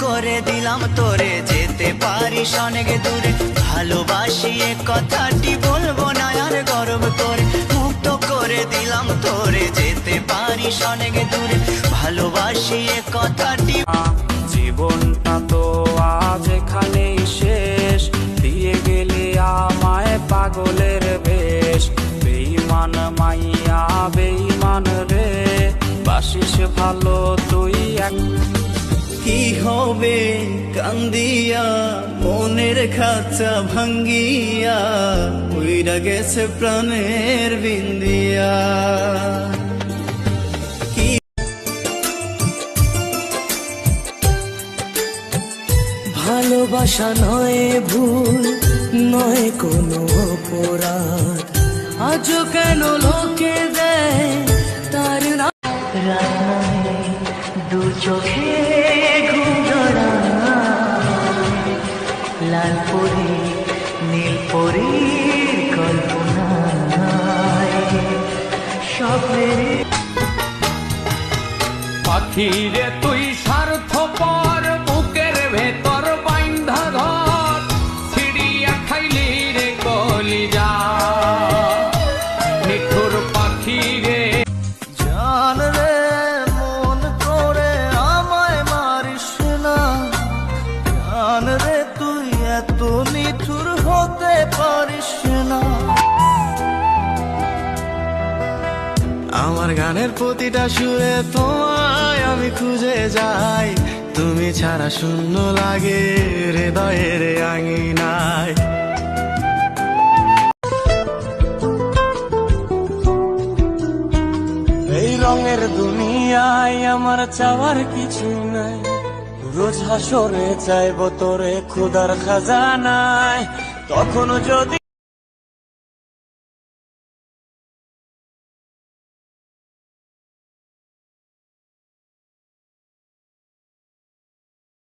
করে দিলাম তোরে, যেতে পারিস অনেক দূরে। ভালোবাসি এ কথাটি বলবো না আর গর্ব করে। মুক্ত করে দিলাম তোরে, যেতে পারিস অনেক দূরে। ভালোবাসি এ কথাটি। জীবনটা তো আজ এখানেই শেষ, দিয়ে গেলে আমায় পাগলের বেশ। বেঈমান মাইয়া বেঈমান রে, বাসিস ভালো তুই এক। কি হবে কান্দিয়া মনের খাঁচা ভাঙ্গিয়া, উইরা গেছে প্রাণের বিন্দিয়া। ভালোবাসা নয় ভুল, নয় কোনো অপরাধ, আজও কেন লোকে দেয় তার না। রাত নামে দু চোখে ঘুম জড়ায়, লাল পরি নীল পরীর কল্পনায় স্বপ্নের। পাখিরে তুই স্বার্থপর, বুকের ভেতর বাইন্ধা ঘর, ছিড়িয়া খাইলি রে কলিজা। নিঠুর পাখিরে জান রে মন করে আমায় মারিস না, জান রে তুই এত নিঠুর হতে পারিস না। আমার গানের প্রতিটা সুরে তোমায় আমি খুঁজে যাই, তুমি ছাড়া শূন্য লাগে হৃদয়ের আঙিনায়। এই রঙের দুনিয়ায় আমার চাওয়ার কিছু নাই, রোজ হাসরে চাইব তোরে ক্ষুধার খাজানায়। তখন যদি